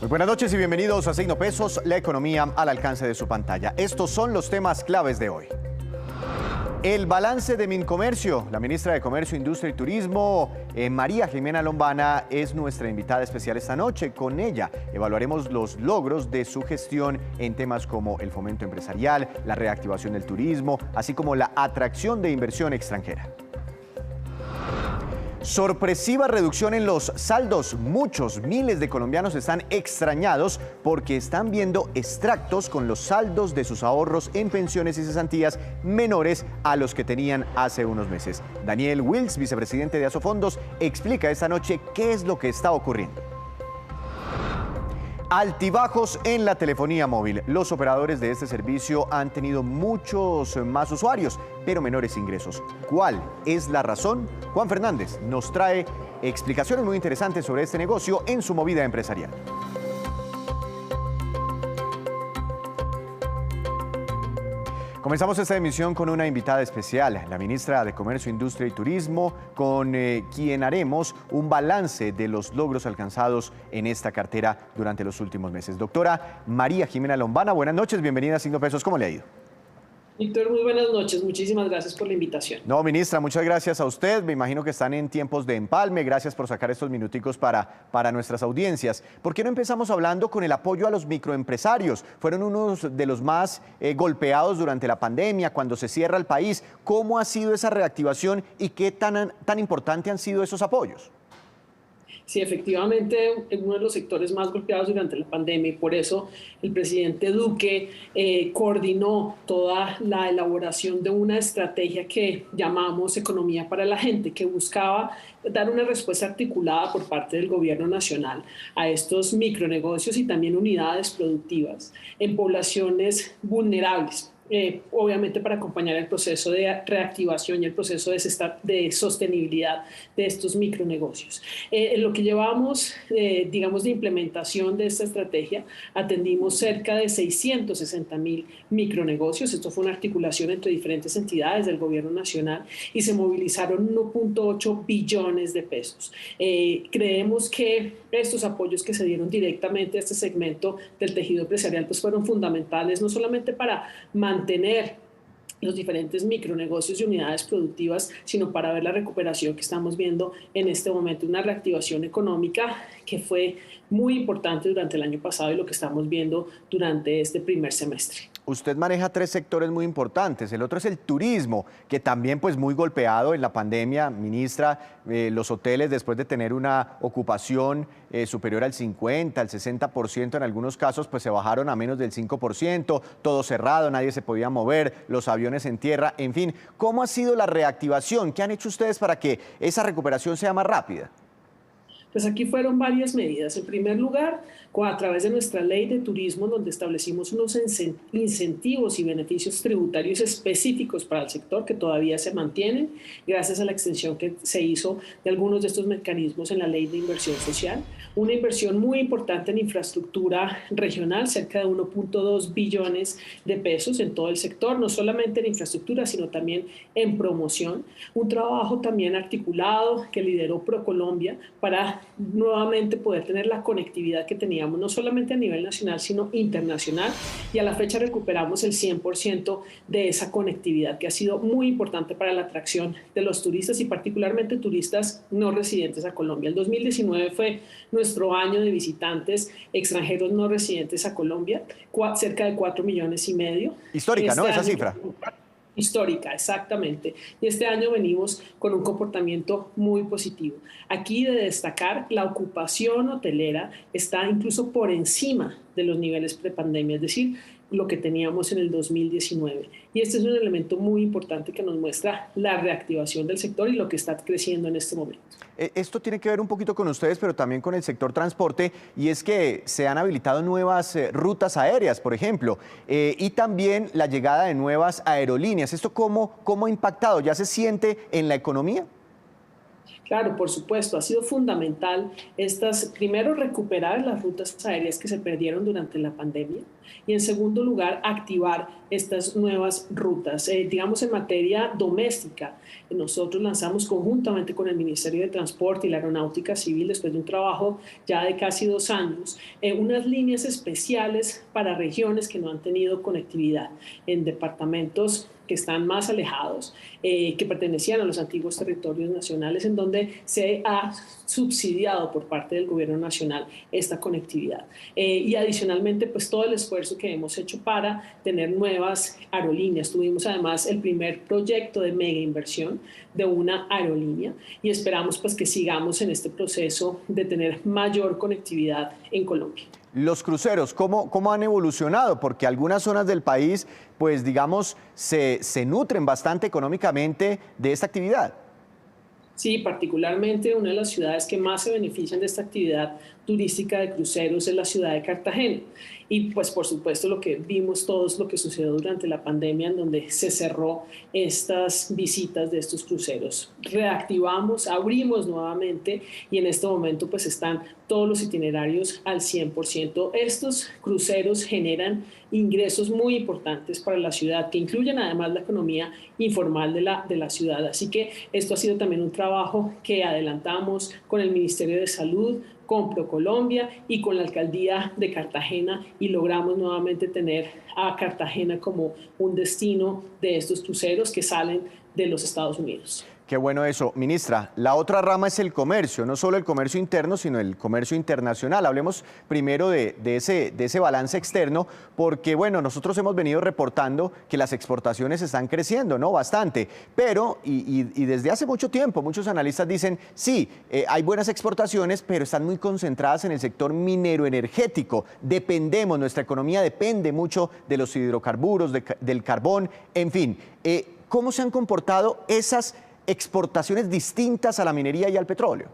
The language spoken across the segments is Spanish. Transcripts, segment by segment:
Muy buenas noches y bienvenidos a Signo Pesos, la economía al alcance de su pantalla. Estos son los temas claves de hoy. El balance de Mincomercio. La ministra de Comercio, Industria y Turismo, María Jimena Lombana, es nuestra invitada especial esta noche. Con ella evaluaremos los logros de su gestión en temas como el fomento empresarial, la reactivación del turismo, así como la atracción de inversión extranjera. Sorpresiva reducción en los saldos. Miles de colombianos están extrañados porque están viendo extractos con los saldos de sus ahorros en pensiones y cesantías menores a los que tenían hace unos meses. Daniel Wills, vicepresidente de Asofondos, explica esta noche qué es lo que está ocurriendo. Altibajos en la telefonía móvil. Los operadores de este servicio han tenido muchos más usuarios, pero menores ingresos. ¿Cuál es la razón? Juan Fernández nos trae explicaciones muy interesantes sobre este negocio en su movida empresarial. Comenzamos esta emisión con una invitada especial, la ministra de Comercio, Industria y Turismo, con quien haremos un balance de los logros alcanzados en esta cartera durante los últimos meses. Doctora María Jimena Lombana, buenas noches, bienvenida a Signo Pesos, ¿cómo le ha ido? Víctor, muy buenas noches. Muchísimas gracias por la invitación. No, ministra, muchas gracias a usted. Me imagino que están en tiempos de empalme. Gracias por sacar estos minuticos para nuestras audiencias. ¿Por qué no empezamos hablando con el apoyo a los microempresarios? Fueron unos de los más golpeados durante la pandemia, cuando se cierra el país. ¿Cómo ha sido esa reactivación y qué tan importante han sido esos apoyos? Sí, efectivamente, uno de los sectores más golpeados durante la pandemia y por eso el presidente Duque coordinó toda la elaboración de una estrategia que llamamos Economía para la Gente, que buscaba dar una respuesta articulada por parte del gobierno nacional a estos micronegocios y también unidades productivas en poblaciones vulnerables. Obviamente para acompañar el proceso de reactivación y el proceso de sostenibilidad de estos micronegocios. En lo que llevamos, digamos, de implementación de esta estrategia, atendimos cerca de 660.000 micronegocios. Esto fue una articulación entre diferentes entidades del gobierno nacional y se movilizaron 1.8 billones de pesos. Creemos que estos apoyos que se dieron directamente a este segmento del tejido empresarial pues fueron fundamentales, no solamente para mantener los diferentes micronegocios y unidades productivas, sino para ver la recuperación que estamos viendo en este momento, una reactivación económica que fue muy importante durante el año pasado y lo que estamos viendo durante este primer semestre. Usted maneja tres sectores muy importantes. El otro es el turismo, que también pues muy golpeado en la pandemia. Ministra, los hoteles después de tener una ocupación superior al 50, al 60% en algunos casos, pues se bajaron a menos del 5%, todo cerrado, nadie se podía mover, los aviones en tierra, en fin. ¿Cómo ha sido la reactivación? ¿Qué han hecho ustedes para que esa recuperación sea más rápida? Pues aquí fueron varias medidas. En primer lugar, a través de nuestra ley de turismo, donde establecimos unos incentivos y beneficios tributarios específicos para el sector que todavía se mantienen, gracias a la extensión que se hizo de algunos de estos mecanismos en la ley de inversión social. Una inversión muy importante en infraestructura regional, cerca de 1.2 billones de pesos en todo el sector, no solamente en infraestructura, sino también en promoción. Un trabajo también articulado que lideró ProColombia para nuevamente poder tener la conectividad que teníamos, no solamente a nivel nacional, sino internacional. Y a la fecha recuperamos el 100% de esa conectividad, que ha sido muy importante para la atracción de los turistas y particularmente turistas no residentes a Colombia. El 2019 fue nuestro año de visitantes extranjeros no residentes a Colombia, cerca de 4,5 millones. Histórica, ¿no? Esa cifra. Histórica, exactamente. Y este año venimos con un comportamiento muy positivo. Aquí de destacar, la ocupación hotelera está incluso por encima de los niveles prepandemia, es decir, lo que teníamos en el 2019. Y este es un elemento muy importante que nos muestra la reactivación del sector y lo que está creciendo en este momento. Esto tiene que ver un poquito con ustedes, pero también con el sector transporte, y es que se han habilitado nuevas rutas aéreas, por ejemplo, y también la llegada de nuevas aerolíneas. ¿Esto cómo ha impactado? ¿Ya se siente en la economía? Claro, por supuesto, ha sido fundamental primero recuperar las rutas aéreas que se perdieron durante la pandemia, Y en segundo lugar, activar estas nuevas rutas. Digamos, en materia doméstica, nosotros lanzamos conjuntamente con el Ministerio de Transporte y la Aeronáutica Civil, después de un trabajo ya de casi 2 años, unas líneas especiales para regiones que no han tenido conectividad, en departamentos que están más alejados, que pertenecían a los antiguos territorios nacionales, en donde se ha subsidiado por parte del gobierno nacional esta conectividad. Y adicionalmente, pues todo el esfuerzo que hemos hecho para tener nuevas aerolíneas. Tuvimos además el primer proyecto de mega inversión de una aerolínea y esperamos pues que sigamos en este proceso de tener mayor conectividad en Colombia. Los cruceros, ¿cómo han evolucionado? Porque algunas zonas del país, pues digamos, se nutren bastante económicamente de esta actividad. Sí, particularmente una de las ciudades que más se benefician de esta actividad turística de cruceros es la ciudad de Cartagena. Y pues por supuesto lo que vimos todos, lo que sucedió durante la pandemia en donde se cerró estas visitas de estos cruceros. Reactivamos, abrimos nuevamente y en este momento pues están todos los itinerarios al 100%. Estos cruceros generan ingresos muy importantes para la ciudad que incluyen además la economía informal de la ciudad. Así que esto ha sido también un trabajo que adelantamos con el Ministerio de Salud, con ProColombia y con la Alcaldía de Cartagena y logramos nuevamente tener a Cartagena como un destino de estos cruceros que salen de los Estados Unidos. Qué bueno eso. Ministra, la otra rama es el comercio, no solo el comercio interno, sino el comercio internacional. Hablemos primero de ese balance externo, porque bueno, nosotros hemos venido reportando que las exportaciones están creciendo, ¿no? Bastante, pero, y desde hace mucho tiempo, muchos analistas dicen, sí, hay buenas exportaciones, pero están muy concentradas en el sector minero energético. Dependemos, nuestra economía depende mucho de los hidrocarburos, del carbón, en fin. ¿Cómo se han comportado esas exportaciones distintas a la minería y al petróleo?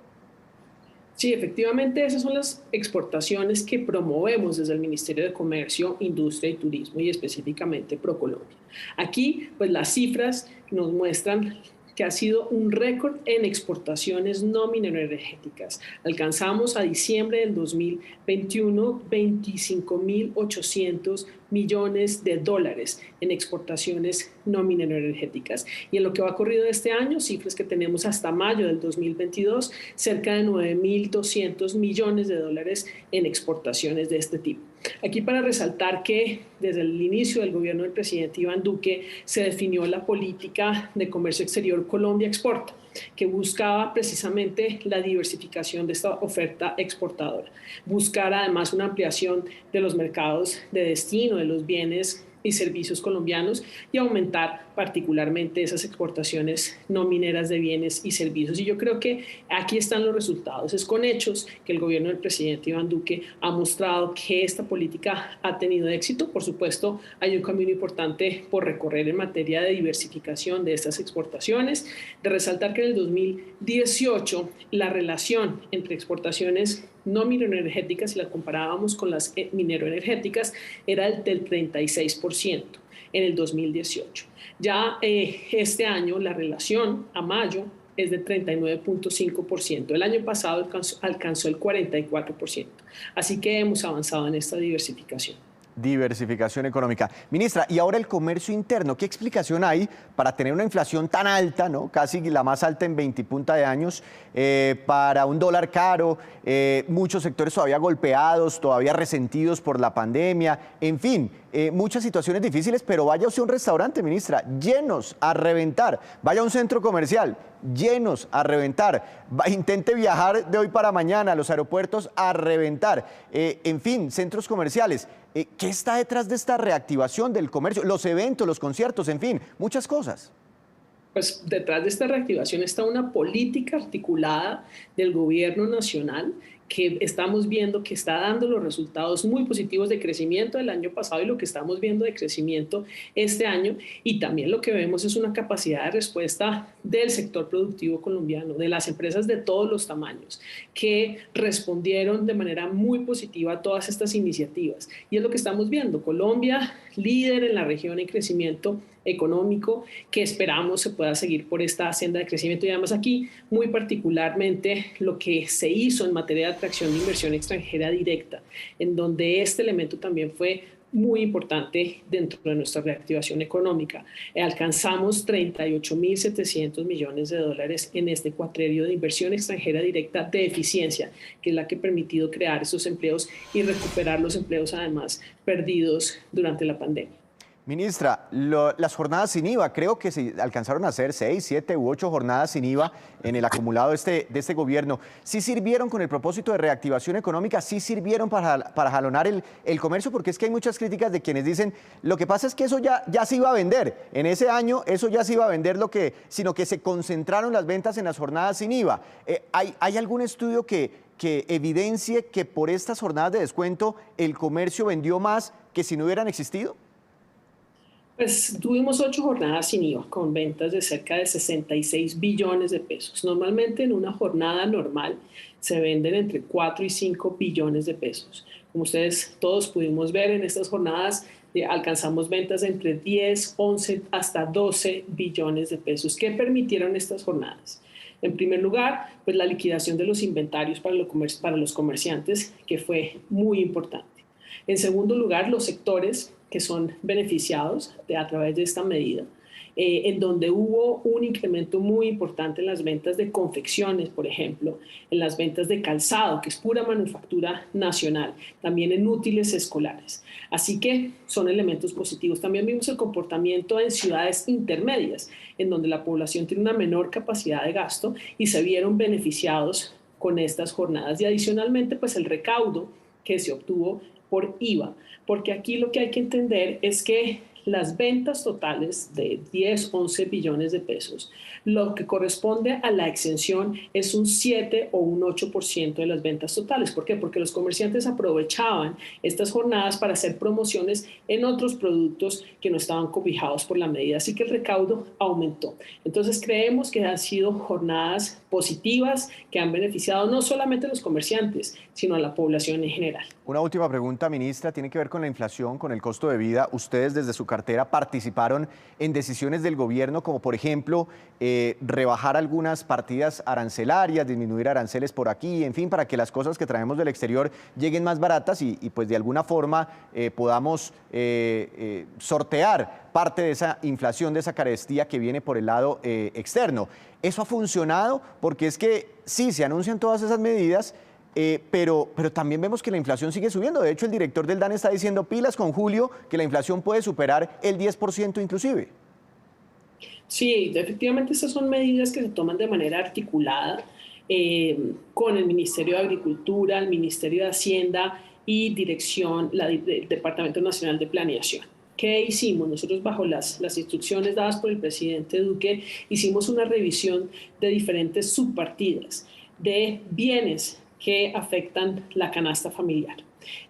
Sí, efectivamente, esas son las exportaciones que promovemos desde el Ministerio de Comercio, Industria y Turismo y específicamente ProColombia. Aquí, pues las cifras nos muestran que ha sido un récord en exportaciones no mineroenergéticas. Alcanzamos a diciembre del 2021 25.800 millones de dólares en exportaciones no mineroenergéticas. Y en lo que va corrido de este año, cifras que tenemos hasta mayo del 2022, cerca de 9.200 millones de dólares en exportaciones de este tipo. Aquí para resaltar que desde el inicio del gobierno del presidente Iván Duque se definió la política de comercio exterior Colombia Exporta, que buscaba precisamente la diversificación de esta oferta exportadora, buscar además una ampliación de los mercados de destino de los bienes y servicios colombianos y aumentar particularmente esas exportaciones no mineras de bienes y servicios. Y yo creo que aquí están los resultados. Es con hechos que el gobierno del presidente Iván Duque ha mostrado que esta política ha tenido éxito. Por supuesto, hay un camino importante por recorrer en materia de diversificación de estas exportaciones. De resaltar que en el 2018 la relación entre exportaciones no mineroenergéticas, si la comparábamos con las mineroenergéticas, era del 36% en el 2018. Ya este año la relación a mayo es de 39.5%. El año pasado alcanzó el 44%. Así que hemos avanzado en esta diversificación. Diversificación económica. Ministra, y ahora el comercio interno, ¿qué explicación hay para tener una inflación tan alta, ¿no? Casi la más alta en 20 y punta de años, para un dólar caro, muchos sectores todavía golpeados, todavía resentidos por la pandemia, en fin, muchas situaciones difíciles, pero vaya usted a un restaurante, ministra, llenos a reventar, vaya a un centro comercial, llenos a reventar, intente viajar de hoy para mañana a los aeropuertos a reventar, en fin, centros comerciales. ¿Qué está detrás de esta reactivación del comercio? Los eventos, los conciertos, en fin, muchas cosas. Pues detrás de esta reactivación está una política articulada del gobierno nacional que estamos viendo que está dando los resultados muy positivos de crecimiento del año pasado y lo que estamos viendo de crecimiento este año. Y también lo que vemos es una capacidad de respuesta del sector productivo colombiano, de las empresas de todos los tamaños, que respondieron de manera muy positiva a todas estas iniciativas. Y es lo que estamos viendo. Colombia, líder en la región en crecimiento económico, que esperamos se pueda seguir por esta senda de crecimiento. Y además aquí, muy particularmente, lo que se hizo en materia de atracción de inversión extranjera directa, en donde este elemento también fue muy importante dentro de nuestra reactivación económica. Alcanzamos 38.700 millones de dólares en este cuatrenio de inversión extranjera directa de eficiencia, que es la que ha permitido crear esos empleos y recuperar los empleos además perdidos durante la pandemia. Ministra, las jornadas sin IVA, creo que se alcanzaron a hacer 6, 7 u 8 jornadas sin IVA en el acumulado de este gobierno. ¿Sí sirvieron con el propósito de reactivación económica? ¿Sí sirvieron para jalonar el comercio? Porque es que hay muchas críticas de quienes dicen, lo que pasa es que eso ya se iba a vender. En ese año eso ya se iba a vender, sino que se concentraron las ventas en las jornadas sin IVA. ¿Hay algún estudio que evidencie que por estas jornadas de descuento el comercio vendió más que si no hubieran existido? Pues tuvimos 8 jornadas sin IVA con ventas de cerca de 66 billones de pesos. Normalmente en una jornada normal se venden entre 4 y 5 billones de pesos. Como ustedes todos pudimos ver en estas jornadas, alcanzamos ventas entre 10, 11 hasta 12 billones de pesos. ¿Qué permitieron estas jornadas? En primer lugar, pues la liquidación de los inventarios para los comerciantes, que fue muy importante. En segundo lugar, los sectores que son beneficiados a través de esta medida, en donde hubo un incremento muy importante en las ventas de confecciones, por ejemplo, en las ventas de calzado, que es pura manufactura nacional, también en útiles escolares. Así que son elementos positivos. También vimos el comportamiento en ciudades intermedias, en donde la población tiene una menor capacidad de gasto y se vieron beneficiados con estas jornadas. Y adicionalmente, pues el recaudo que se obtuvo por IVA, porque aquí lo que hay que entender es que las ventas totales de 10, 11 billones de pesos, lo que corresponde a la exención es un 7 o un 8% de las ventas totales. ¿Por qué? Porque los comerciantes aprovechaban estas jornadas para hacer promociones en otros productos que no estaban cobijados por la medida, así que el recaudo aumentó. Entonces creemos que han sido jornadas positivas que han beneficiado no solamente a los comerciantes, sino a la población en general. Una última pregunta, ministra, tiene que ver con la inflación, con el costo de vida. Ustedes desde su cartera participaron en decisiones del gobierno, como por ejemplo rebajar algunas partidas arancelarias, disminuir aranceles por aquí, en fin, para que las cosas que traemos del exterior lleguen más baratas y pues de alguna forma podamos sortear parte de esa inflación, de esa carestía que viene por el lado externo. ¿Eso ha funcionado? Porque es que sí, se anuncian todas esas medidas, pero también vemos que la inflación sigue subiendo. De hecho, el director del DANE está diciendo pilas con julio, que la inflación puede superar el 10% inclusive. Sí, efectivamente estas son medidas que se toman de manera articulada con el Ministerio de Agricultura, el Ministerio de Hacienda y del Departamento Nacional de Planeación. ¿Qué hicimos? Nosotros, bajo las instrucciones dadas por el presidente Duque, hicimos una revisión de diferentes subpartidas de bienes que afectan la canasta familiar.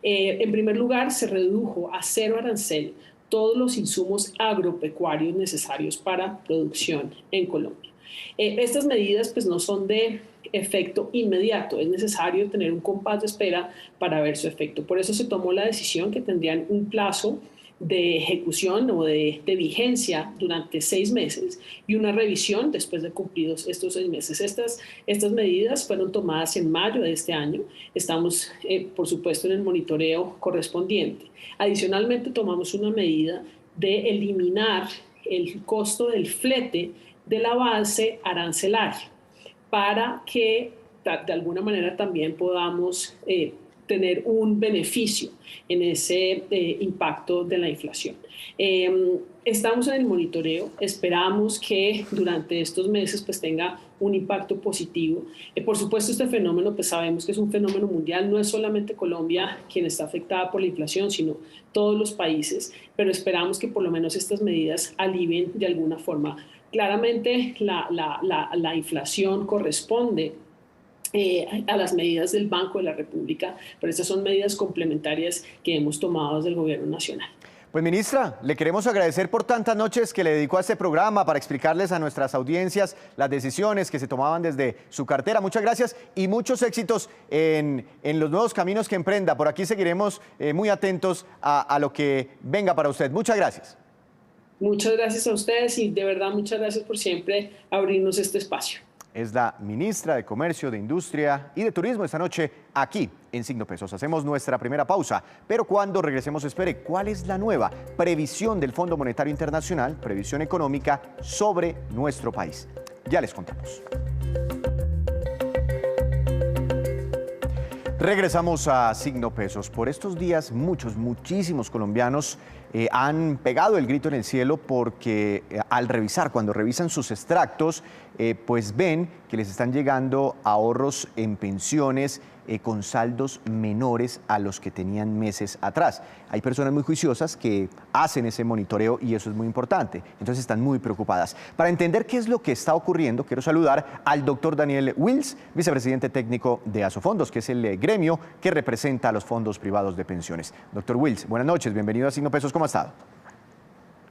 En primer lugar, se redujo a 0 arancel todos los insumos agropecuarios necesarios para producción en Colombia. Estas medidas pues, no son de efecto inmediato, es necesario tener un compás de espera para ver su efecto. Por eso se tomó la decisión que tendrían un plazo de ejecución o de vigencia durante 6 meses y una revisión después de cumplidos estos 6 meses. Estas medidas fueron tomadas en mayo de este año. Estamos, por supuesto, en el monitoreo correspondiente. Adicionalmente, tomamos una medida de eliminar el costo del flete de la base arancelaria para que de alguna manera también podamos tener un beneficio en ese impacto de la inflación. Estamos en el monitoreo, esperamos que durante estos meses pues, tenga un impacto positivo. Por supuesto, este fenómeno pues, sabemos que es un fenómeno mundial, no es solamente Colombia quien está afectada por la inflación, sino todos los países, pero esperamos que por lo menos estas medidas alivien de alguna forma. Claramente la inflación corresponde a las medidas del Banco de la República, pero estas son medidas complementarias que hemos tomado desde el Gobierno Nacional. Pues ministra, le queremos agradecer por tantas noches que le dedicó a este programa para explicarles a nuestras audiencias las decisiones que se tomaban desde su cartera. Muchas gracias y muchos éxitos en los nuevos caminos que emprenda. Por aquí seguiremos muy atentos a lo que venga para usted. Muchas gracias. Muchas gracias a ustedes y de verdad muchas gracias por siempre abrirnos este espacio. es la ministra de Comercio, de Industria y de Turismo esta noche aquí en Signo Pesos. Hacemos nuestra primera pausa, pero cuando regresemos espere cuál es la nueva previsión del Fondo Monetario Internacional, previsión económica sobre nuestro país. Ya les contamos. Regresamos a Signo Pesos. Por estos días muchísimos colombianos han pegado el grito en el cielo porque cuando revisan sus extractos, pues ven que les están llegando ahorros en pensiones con saldos menores a los que tenían meses atrás. Hay personas muy juiciosas que hacen ese monitoreo y eso es muy importante. Entonces están muy preocupadas. Para entender qué es lo que está ocurriendo, quiero saludar al doctor Daniel Wills, vicepresidente técnico de Asofondos, que es el gremio que representa a los fondos privados de pensiones. Doctor Wills, buenas noches, bienvenido a Signo Pesos, ¿cómo ha estado?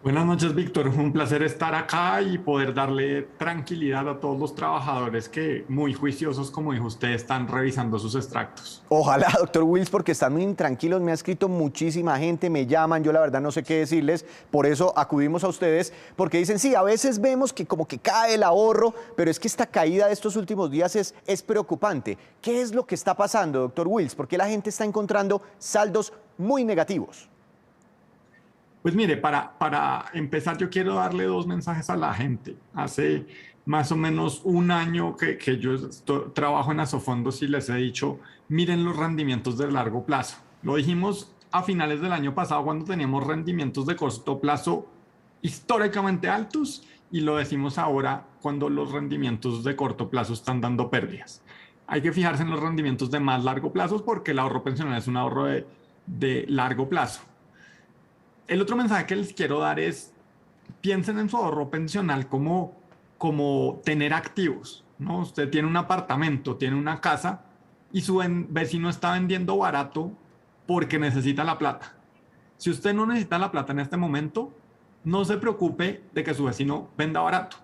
Buenas noches, Víctor. Un placer estar acá y poder darle tranquilidad a todos los trabajadores que, muy juiciosos, como dijo usted, están revisando sus extractos. Ojalá, doctor Wills, porque están muy intranquilos. Me ha escrito muchísima gente, me llaman, yo la verdad no sé qué decirles. Por eso acudimos a ustedes, porque dicen, sí, a veces vemos que como que cae el ahorro, pero es que esta caída de estos últimos días es preocupante. ¿Qué es lo que está pasando, doctor Wills? ¿Por qué la gente está encontrando saldos muy negativos? Pues mire, para empezar yo quiero darle dos mensajes a la gente. Hace más o menos un año que yo trabajo en Asofondos y les he dicho, miren los rendimientos de largo plazo. Lo dijimos a finales del año pasado cuando teníamos rendimientos de corto plazo históricamente altos y lo decimos ahora cuando los rendimientos de corto plazo están dando pérdidas. Hay que fijarse en los rendimientos de más largo plazo porque el ahorro pensional es un ahorro de largo plazo. El otro mensaje que les quiero dar es, piensen en su ahorro pensional como tener activos, ¿no? Usted tiene un apartamento, tiene una casa y su vecino está vendiendo barato porque necesita la plata. Si usted no necesita la plata en este momento, no se preocupe de que su vecino venda barato.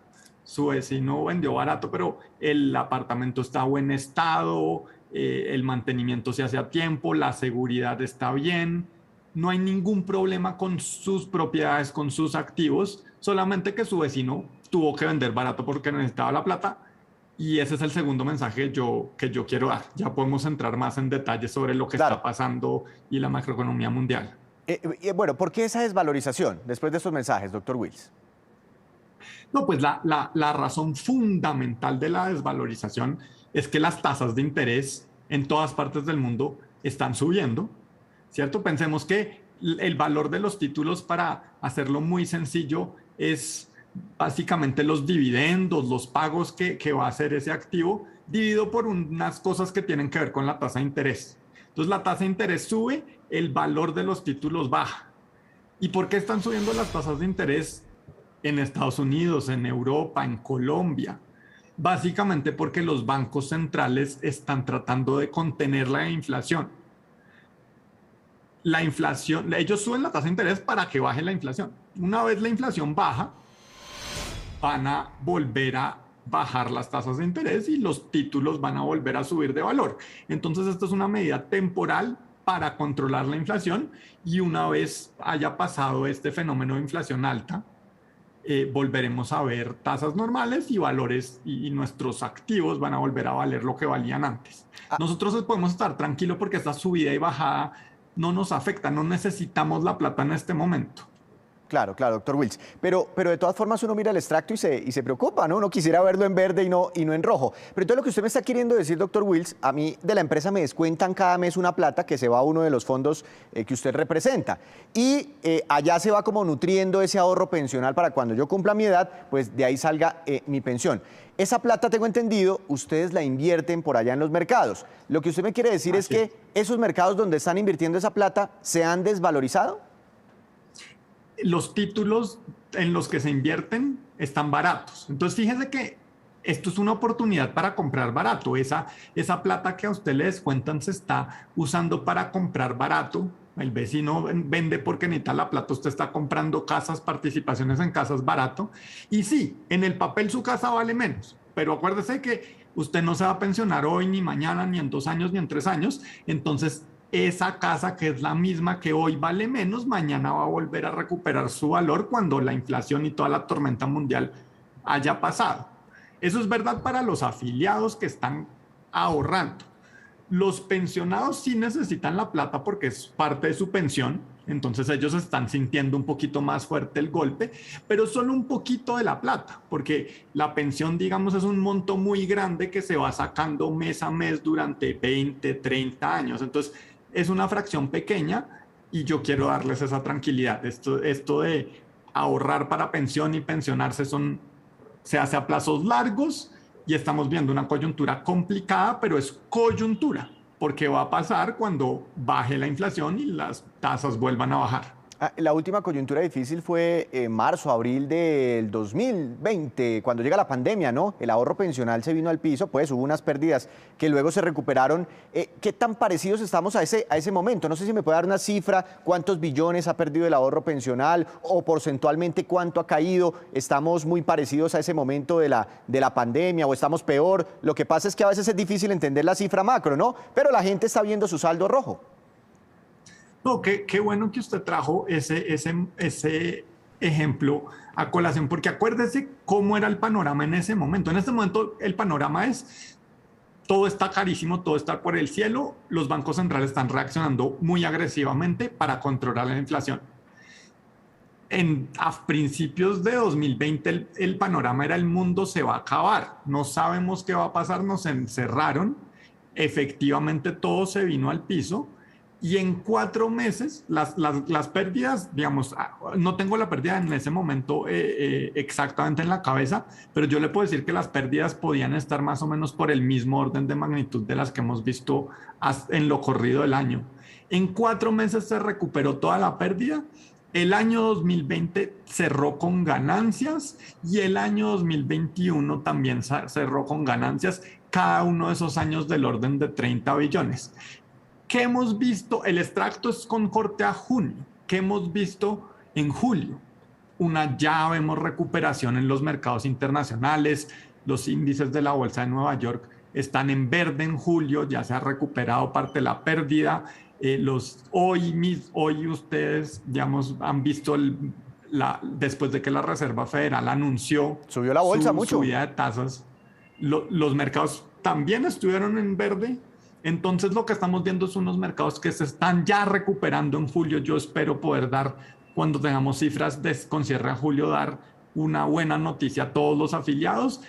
Su vecino vendió barato, pero el apartamento está en buen estado, el mantenimiento se hace a tiempo, la seguridad está bien. No hay ningún problema con sus propiedades, con sus activos, solamente que su vecino tuvo que vender barato porque necesitaba la plata. Y ese es el segundo mensaje que yo quiero dar. Ya podemos entrar más en detalles sobre lo que está pasando y la macroeconomía mundial. Bueno, ¿por qué esa desvalorización después de estos mensajes, doctor Wills? No, pues la razón fundamental de la desvalorización es que las tasas de interés en todas partes del mundo están subiendo. ¿Cierto? Pensemos que el valor de los títulos, para hacerlo muy sencillo, es básicamente los dividendos, los pagos que va a hacer ese activo, dividido por unas cosas que tienen que ver con la tasa de interés. Entonces la tasa de interés sube, el valor de los títulos baja. ¿Y por qué están subiendo las tasas de interés en Estados Unidos, en Europa, en Colombia? Básicamente porque los bancos centrales están tratando de contener la inflación. La inflación, ellos suben la tasa de interés para que baje la inflación. Una vez la inflación baja, van a volver a bajar las tasas de interés y los títulos van a volver a subir de valor. Entonces, esto es una medida temporal para controlar la inflación y una vez haya pasado este fenómeno de inflación alta, volveremos a ver tasas normales y valores y nuestros activos van a volver a valer lo que valían antes. Nosotros podemos estar tranquilos porque esta subida y bajada no nos afecta, no necesitamos la plata en este momento. Claro, doctor Wills. Pero de todas formas uno mira el extracto y se preocupa, ¿no? Uno quisiera verlo en verde y no en rojo. Pero entonces lo que usted me está queriendo decir, doctor Wills, a mí de la empresa me descuentan cada mes una plata que se va a uno de los fondos que usted representa. Y allá se va como nutriendo ese ahorro pensional para cuando yo cumpla mi edad, pues de ahí salga mi pensión. Esa plata, tengo entendido, ustedes la invierten por allá en los mercados. Lo que usted me quiere decir es que esos mercados donde están invirtiendo esa plata se han desvalorizado. Los títulos en los que se invierten están baratos. Entonces, fíjese que esto es una oportunidad para comprar barato. Esa plata que a usted le descuentan se está usando para comprar barato. El vecino vende porque necesita la plata, usted está comprando casas, participaciones en casas barato. Y sí, en el papel su casa vale menos, pero acuérdese que usted no se va a pensionar hoy, ni mañana, ni en 2 años, ni en 3 años. Entonces, esa casa que es la misma que hoy vale menos, mañana va a volver a recuperar su valor cuando la inflación y toda la tormenta mundial haya pasado. Eso es verdad para los afiliados que están ahorrando. Los pensionados sí necesitan la plata porque es parte de su pensión, entonces ellos están sintiendo un poquito más fuerte el golpe, pero solo un poquito de la plata, porque la pensión, digamos, es un monto muy grande que se va sacando mes a mes durante 20, 30 años. Entonces, es una fracción pequeña y yo quiero darles esa tranquilidad. Esto de ahorrar para pensión y pensionarse se hace a plazos largos y estamos viendo una coyuntura complicada, pero es coyuntura, porque va a pasar cuando baje la inflación y las tasas vuelvan a bajar. La última coyuntura difícil fue en marzo, abril del 2020, cuando llega la pandemia, ¿no? El ahorro pensional se vino al piso, pues hubo unas pérdidas que luego se recuperaron. ¿Qué tan parecidos estamos a ese momento? No sé si me puede dar una cifra, cuántos billones ha perdido el ahorro pensional o porcentualmente cuánto ha caído. ¿Estamos muy parecidos a ese momento de la pandemia o estamos peor? Lo que pasa es que a veces es difícil entender la cifra macro, ¿no? Pero la gente está viendo su saldo rojo. No, qué bueno que usted trajo ese ejemplo a colación, porque acuérdese cómo era el panorama en ese momento. En este momento el panorama es, todo está carísimo, todo está por el cielo, los bancos centrales están reaccionando muy agresivamente para controlar la inflación. A principios de 2020 el panorama era el mundo se va a acabar, no sabemos qué va a pasar, nos encerraron, efectivamente todo se vino al piso. Y en 4 meses, las pérdidas, digamos, no tengo la pérdida en ese momento exactamente en la cabeza, pero yo le puedo decir que las pérdidas podían estar más o menos por el mismo orden de magnitud de las que hemos visto en lo corrido del año. En 4 meses se recuperó toda la pérdida. El año 2020 cerró con ganancias y el año 2021 también cerró con ganancias, cada uno de esos años del orden de 30 billones. ¿Qué hemos visto? El extracto es con corte a junio. ¿Qué hemos visto en julio? Ya vemos recuperación en los mercados internacionales. Los índices de la bolsa de Nueva York están en verde en julio. Ya se ha recuperado parte de la pérdida. Hoy ustedes, digamos, han visto después de que la Reserva Federal anunció subió la bolsa mucho, subida de tasas, los mercados también estuvieron en verde. Entonces lo que estamos viendo son unos mercados que se están ya recuperando en julio. Yo espero poder dar, cuando tengamos cifras con cierre a julio, dar una buena noticia a todos los afiliados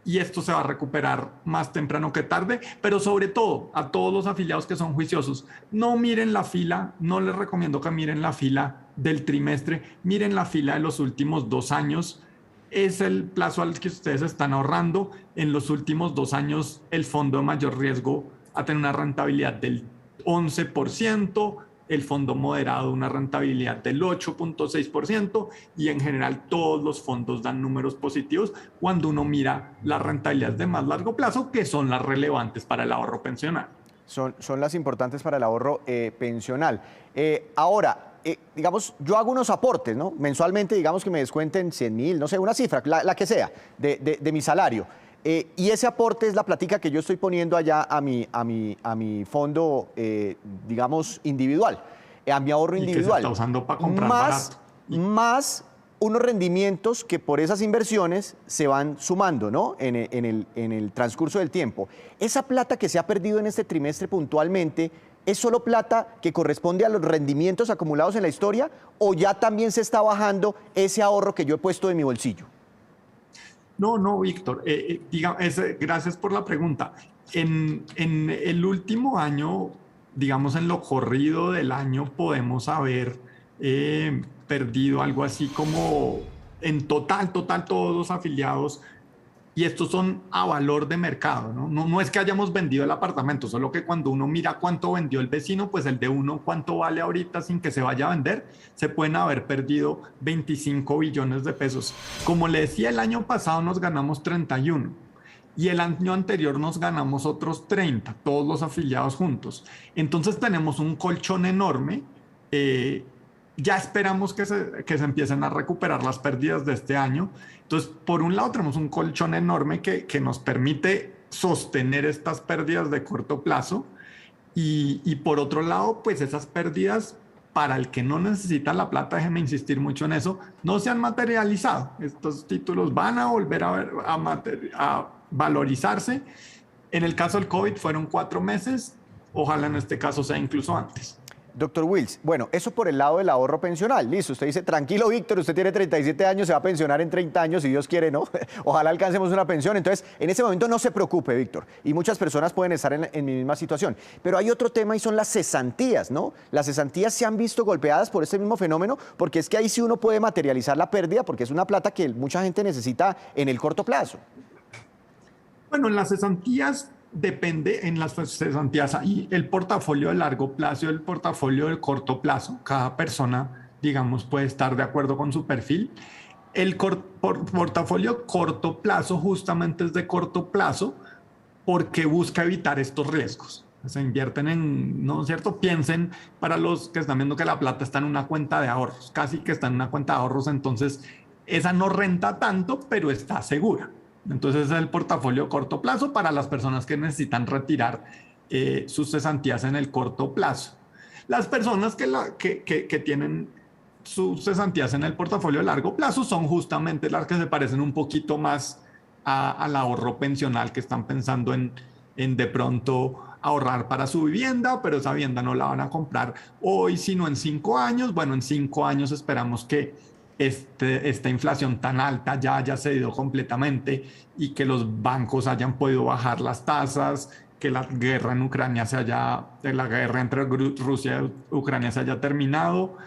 y esto se va a recuperar más temprano que tarde, pero sobre todo a todos los afiliados que son juiciosos. No miren la fila, no les recomiendo que miren la fila del trimestre, miren la fila de los últimos 2 años. Es el plazo al que ustedes están ahorrando. En los últimos 2 años el fondo de mayor riesgo a tener una rentabilidad del 11%, el fondo moderado una rentabilidad del 8.6% y en general todos los fondos dan números positivos cuando uno mira las rentabilidades de más largo plazo, que son las relevantes para el ahorro pensional. Son las importantes para el ahorro pensional. Ahora, digamos, yo hago unos aportes, ¿no? Mensualmente, digamos que me descuenten 100.000, no sé, una cifra, la que sea, de mi salario. Y ese aporte es la platica que yo estoy poniendo allá a mi fondo, digamos, individual, a mi ahorro individual. Que se está usando para comprar barato. Más unos rendimientos que por esas inversiones se van sumando, ¿no? En el transcurso del tiempo. Esa plata que se ha perdido en este trimestre puntualmente, ¿es solo plata que corresponde a los rendimientos acumulados en la historia o ya también se está bajando ese ahorro que yo he puesto de mi bolsillo? No, Víctor, gracias por la pregunta. En el último año, digamos en lo corrido del año, podemos haber perdido algo así como en total todos los afiliados, y estos son a valor de mercado, ¿no? No es que hayamos vendido el apartamento, solo que cuando uno mira cuánto vendió el vecino, pues el de uno cuánto vale ahorita sin que se vaya a vender, se pueden haber perdido 25 billones de pesos. Como le decía, el año pasado nos ganamos 31 y el año anterior nos ganamos otros 30, todos los afiliados juntos. Entonces tenemos un colchón enorme. Ya esperamos que se empiecen a recuperar las pérdidas de este año. Entonces, por un lado tenemos un colchón enorme que nos permite sostener estas pérdidas de corto plazo y por otro lado, pues esas pérdidas para el que no necesita la plata, déjeme insistir mucho en eso, no se han materializado. Estos títulos van a volver a valorizarse. En el caso del COVID fueron 4 meses, ojalá en este caso sea incluso antes. Doctor Wills, bueno, eso por el lado del ahorro pensional. Listo, usted dice, tranquilo, Víctor, usted tiene 37 años, se va a pensionar en 30 años, si Dios quiere, ¿no? Ojalá alcancemos una pensión. Entonces, en ese momento no se preocupe, Víctor. Y muchas personas pueden estar en mi misma situación. Pero hay otro tema y son las cesantías, ¿no? Las cesantías se han visto golpeadas por este mismo fenómeno, porque es que ahí sí uno puede materializar la pérdida, porque es una plata que mucha gente necesita en el corto plazo. Bueno, en las cesantías depende, en las cesantías hay el portafolio de largo plazo y el portafolio de corto plazo. Cada persona, digamos, puede estar de acuerdo con su perfil. El portafolio corto plazo justamente es de corto plazo porque busca evitar estos riesgos. Se invierten en, ¿no es cierto? Piensen para los que están viendo que la plata está en una cuenta de ahorros, casi que está en una cuenta de ahorros, entonces esa no renta tanto, pero está segura. Entonces es el portafolio corto plazo para las personas que necesitan retirar sus cesantías en el corto plazo. Las personas que tienen sus cesantías en el portafolio de largo plazo son justamente las que se parecen un poquito más al ahorro pensional, que están pensando en de pronto ahorrar para su vivienda, pero esa vivienda no la van a comprar hoy, sino en 5 años. Bueno, en 5 años esperamos que esta inflación tan alta ya haya cedido completamente y que los bancos hayan podido bajar las tasas, que la guerra en Ucrania la guerra entre Rusia y Ucrania se haya terminado.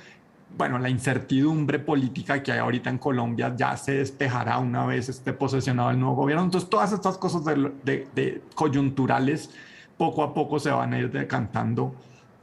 Bueno, la incertidumbre política que hay ahorita en Colombia ya se despejará una vez esté posesionado el nuevo gobierno. Entonces, todas estas cosas de coyunturales poco a poco se van a ir decantando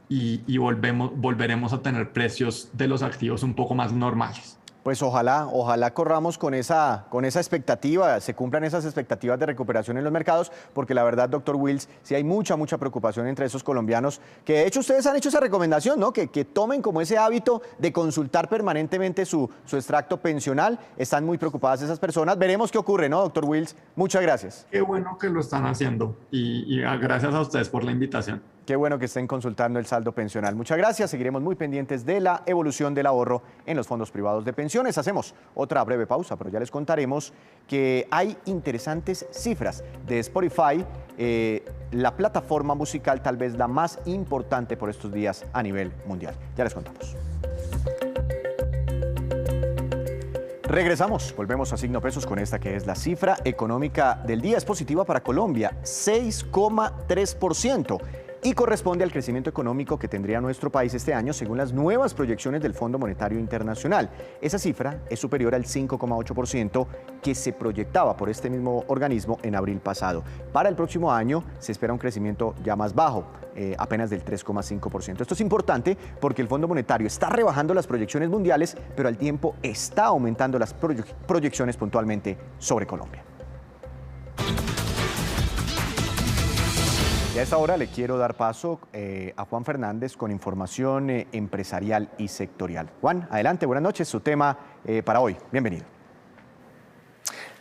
y volveremos a tener precios de los activos un poco más normales. Pues ojalá corramos con esa expectativa, se cumplan esas expectativas de recuperación en los mercados, porque la verdad, doctor Wills, sí hay mucha preocupación entre esos colombianos, que de hecho ustedes han hecho esa recomendación, ¿no? Que tomen como ese hábito de consultar permanentemente su extracto pensional. Están muy preocupadas esas personas. Veremos qué ocurre, ¿no, doctor Wills? Muchas gracias. Qué bueno que lo están haciendo y gracias a ustedes por la invitación. Qué bueno que estén consultando el saldo pensional. Muchas gracias. Seguiremos muy pendientes de la evolución del ahorro en los fondos privados de pensiones. Hacemos otra breve pausa, pero ya les contaremos que hay interesantes cifras de Spotify, la plataforma musical tal vez la más importante por estos días a nivel mundial. Ya les contamos. Regresamos, volvemos a Signo Pesos con esta que es la cifra económica del día. Es positiva para Colombia, 6,3%. Y corresponde al crecimiento económico que tendría nuestro país este año según las nuevas proyecciones del Fondo Monetario Internacional. Esa cifra es superior al 5,8% que se proyectaba por este mismo organismo en abril pasado. Para el próximo año se espera un crecimiento ya más bajo, apenas del 3,5%. Esto es importante porque el Fondo Monetario está rebajando las proyecciones mundiales, pero al tiempo está aumentando las proyecciones puntualmente sobre Colombia. Y a esta hora le quiero dar paso a Juan Fernández con información empresarial y sectorial. Juan, adelante, buenas noches, su tema para hoy. Bienvenido.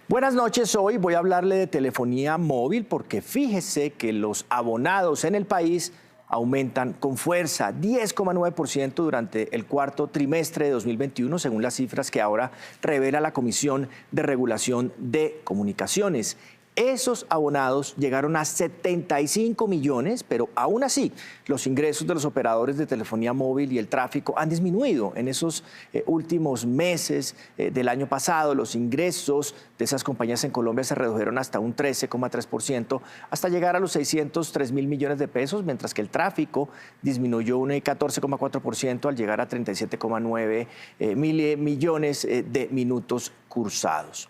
Buenas noches, hoy voy a hablarle de telefonía móvil porque fíjese que los abonados en el país aumentan con fuerza, 10,9% durante el cuarto trimestre de 2021, según las cifras que ahora revela la Comisión de Regulación de Comunicaciones. Esos abonados llegaron a 75 millones, pero aún así los ingresos de los operadores de telefonía móvil y el tráfico han disminuido. En esos últimos meses del año pasado, los ingresos de esas compañías en Colombia se redujeron hasta un 13,3%, hasta llegar a los 603.000 millones de pesos, mientras que el tráfico disminuyó un 14,4% al llegar a 37,9 mil millones de minutos cursados.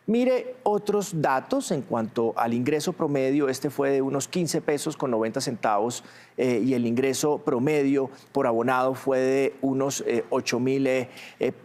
Mire otros datos en cuanto al ingreso promedio. Este fue de unos 15 pesos con 90 centavos y el ingreso promedio por abonado fue de unos 8.000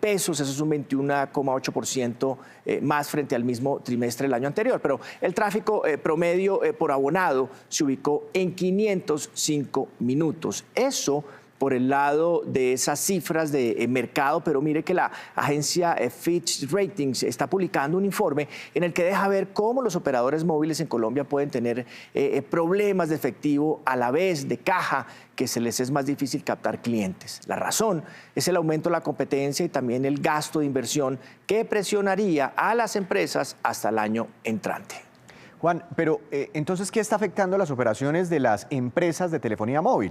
pesos. Eso es un 21,8% más frente al mismo trimestre del año anterior. Pero el tráfico promedio por abonado se ubicó en 505 minutos. Eso por el lado de esas cifras de mercado, pero mire que la agencia Fitch Ratings está publicando un informe en el que deja ver cómo los operadores móviles en Colombia pueden tener problemas de efectivo a la vez de caja, que se les es más difícil captar clientes. La razón es el aumento de la competencia y también el gasto de inversión que presionaría a las empresas hasta el año entrante. Juan, pero entonces, ¿qué está afectando las operaciones de las empresas de telefonía móvil?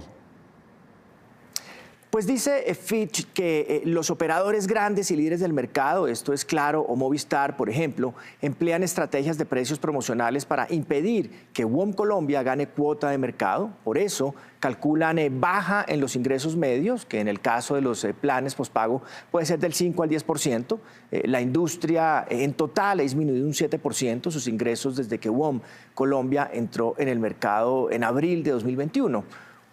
Pues dice Fitch que los operadores grandes y líderes del mercado, esto es Claro o Movistar, por ejemplo, emplean estrategias de precios promocionales para impedir que WOM Colombia gane cuota de mercado. Por eso calculan baja en los ingresos medios, que en el caso de los planes pospago puede ser del 5 al 10%. La industria en total ha disminuido un 7% sus ingresos desde que WOM Colombia entró en el mercado en abril de 2021.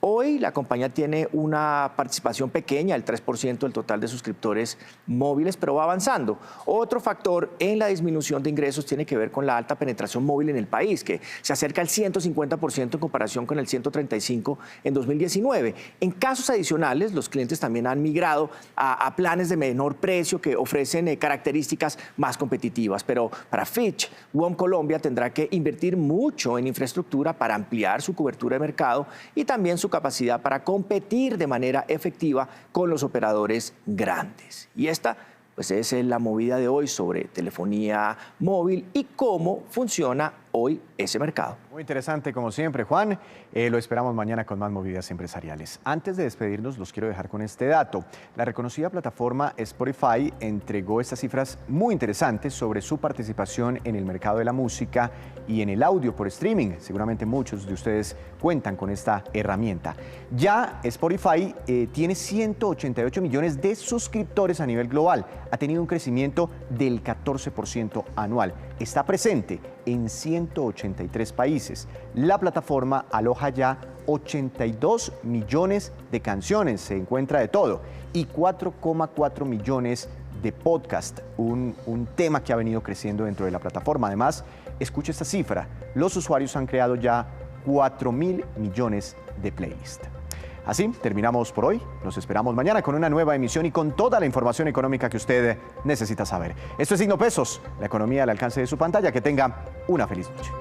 Hoy la compañía tiene una participación pequeña, el 3% del total de suscriptores móviles, pero va avanzando. Otro factor en la disminución de ingresos tiene que ver con la alta penetración móvil en el país, que se acerca al 150% en comparación con el 135% en 2019. En casos adicionales, los clientes también han migrado a planes de menor precio que ofrecen características más competitivas. Pero para Fitch, WOM Colombia tendrá que invertir mucho en infraestructura para ampliar su cobertura de mercado y también su capacidad para competir de manera efectiva con los operadores grandes. Y esta pues es la movida de hoy sobre telefonía móvil y cómo funciona hoy ese mercado. Muy interesante como siempre, Juan. Lo esperamos mañana con más movidas empresariales. Antes de despedirnos, los quiero dejar con este dato. La reconocida plataforma Spotify entregó estas cifras muy interesantes sobre su participación en el mercado de la música y en el audio por streaming. Seguramente muchos de ustedes cuentan con esta herramienta. Ya Spotify tiene 188 millones de suscriptores a nivel global. Ha tenido un crecimiento del 14% anual. Está presente en 183 países. La plataforma aloja ya 82 millones de canciones, se encuentra de todo, y 4,4 millones de podcasts, un tema que ha venido creciendo dentro de la plataforma. Además, escuche esta cifra, los usuarios han creado ya 4.000 millones de playlists. Así terminamos por hoy. Los esperamos mañana con una nueva emisión y con toda la información económica que usted necesita saber. Esto es Signo Pesos, la economía al alcance de su pantalla. Que tenga una feliz noche.